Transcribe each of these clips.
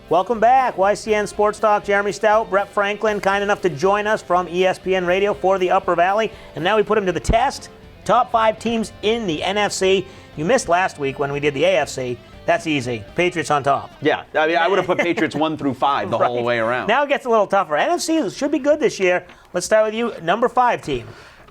Welcome back. YCN Sports Talk. Jeremy Stout, Brett Franklin, kind enough to join us from ESPN Radio for the Upper Valley. And now we put him to the test. Top 5 teams in the NFC. You missed last week when we did the AFC. That's easy. Patriots on top. Yeah, I mean, I would have put Patriots 1 through 5 the whole way around. Now it gets a little tougher. NFC should be good this year. Let's start with you. Number 5 team.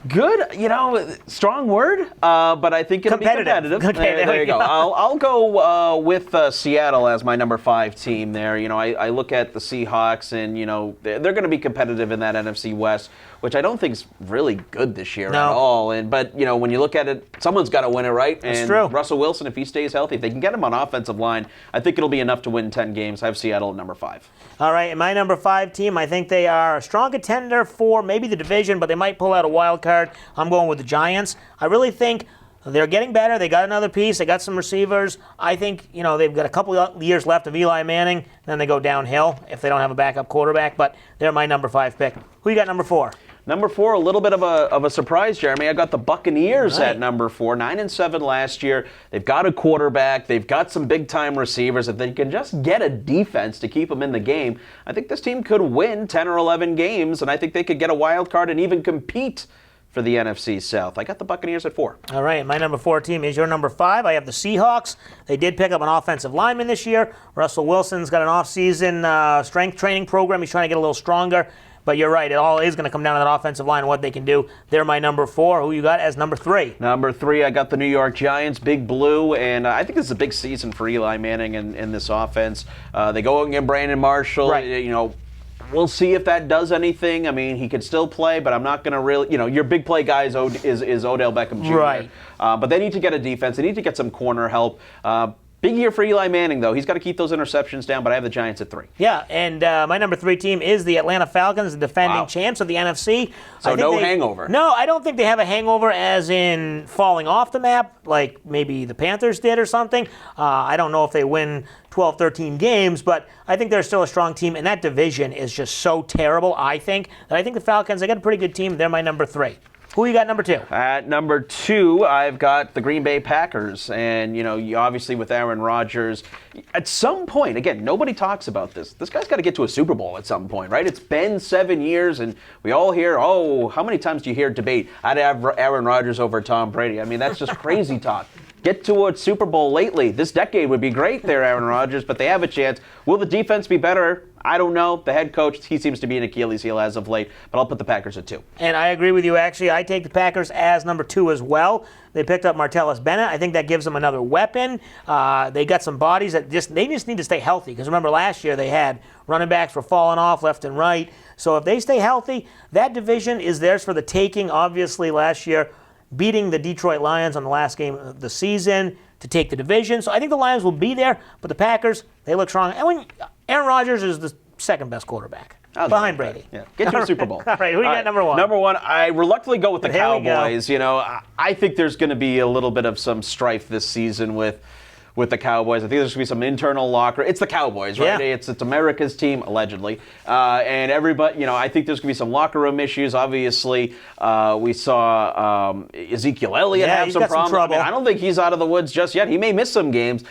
Good, strong word, but I think it'll be competitive. Okay, there you go. I'll go with Seattle as my number 5 team there. I look at the Seahawks, and, they're going to be competitive in that NFC West, which I don't think is really good this year at all. But when you look at it, someone's got to win it, right? That's and true. Russell Wilson, if he stays healthy, if they can get him on offensive line, I think it'll be enough to win 10 games. I have Seattle at number 5. All right, and my number 5 team, I think they are a strong contender for maybe the division, but they might pull out a wild card. I'm going with the Giants. I really think they're getting better. They got another piece. They got some receivers. I think, they've got a couple of years left of Eli Manning. Then they go downhill if they don't have a backup quarterback, but they're my number 5 pick. Who you got number 4? Number 4, a little bit of a surprise, Jeremy. I got the Buccaneers at number 4, 9-7 last year. They've got a quarterback. They've got some big-time receivers. If they can just get a defense to keep them in the game, I think this team could win 10 or 11 games, and I think they could get a wild card and even compete for the NFC South. I got the Buccaneers at 4. All right, my number 4 team is your number 5. I have the Seahawks. They did pick up an offensive lineman this year. Russell Wilson's got an off-season strength training program. He's trying to get a little stronger. But you're right, it all is going to come down to that offensive line and what they can do. They're my number 4. Who you got as number 3? Number 3, I got the New York Giants, Big Blue, and I think this is a big season for Eli Manning in this offense. They go and get Brandon Marshall. Right. We'll see if that does anything. I mean, he could still play, but I'm not going to really, your big play guy is Odell Beckham Jr. Right. But they need to get a defense. They need to get some corner help. Big year for Eli Manning, though. He's got to keep those interceptions down, but I have the Giants at 3. Yeah, and my number 3 team is the Atlanta Falcons, the defending champs of the NFC. So no hangover. No, I don't think they have a hangover as in falling off the map like maybe the Panthers did or something. I don't know if they win 12, 13 games, but I think they're still a strong team, and that division is just so terrible, I think, that I think the Falcons, they got a pretty good team. They're my number 3. Who you got number 2? At number 2, I've got the Green Bay Packers. And, you obviously with Aaron Rodgers, at some point, again, nobody talks about this. This guy's got to get to a Super Bowl at some point, right? It's been 7 years, and we all hear, how many times do you hear debate, I'd have Aaron Rodgers over Tom Brady? I mean, that's just crazy talk. Get to a Super Bowl lately. This decade would be great there, Aaron Rodgers, but they have a chance. Will the defense be better? I don't know. The head coach, he seems to be an Achilles heel as of late, but I'll put the Packers at 2. And I agree with you, actually. I take the Packers as number 2 as well. They picked up Martellus Bennett. I think that gives them another weapon. They got some bodies that they just need to stay healthy, because remember last year they had running backs were falling off left and right. So if they stay healthy, that division is theirs for the taking. Obviously last year, beating the Detroit Lions on the last game of the season to take the division. So I think the Lions will be there, but the Packers, they look strong. And Aaron Rodgers is the second best quarterback behind Brady. Yeah. Get to a Super Bowl. All right, who you got number 1? Number 1, I reluctantly go with the Cowboys. I think there's going to be a little bit of some strife this season with the Cowboys. I think there's going to be some internal locker. It's the Cowboys, right? Yeah. It's America's team, allegedly. And everybody, I think there's going to be some locker room issues. Obviously, we saw Ezekiel Elliott have some problems. Trouble. I don't think he's out of the woods just yet. He may miss some games.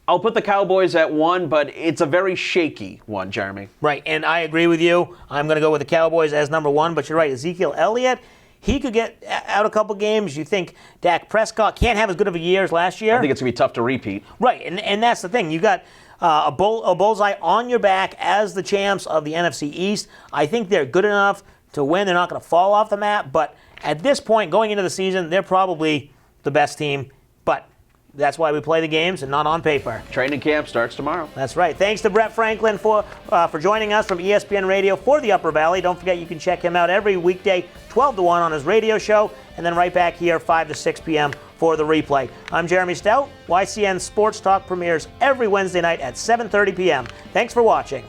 I'll put the Cowboys at 1, but it's a very shaky one, Jeremy. Right, and I agree with you. I'm going to go with the Cowboys as number 1, but you're right. Ezekiel Elliott, he could get out a couple games. You think Dak Prescott can't have as good of a year as last year? I think it's going to be tough to repeat. Right, and that's the thing. You got a bullseye on your back as the champs of the NFC East. I think they're good enough to win. They're not going to fall off the map, but at this point, going into the season, they're probably the best team. But that's why we play the games and not on paper. Training camp starts tomorrow. That's right. Thanks to Brett Franklin for joining us from ESPN Radio for the Upper Valley. Don't forget you can check him out every weekday, 12 to 1 on his radio show, and then right back here, 5 to 6 p.m. for the replay. I'm Jeremy Stout. YCN Sports Talk premieres every Wednesday night at 7:30 p.m. Thanks for watching.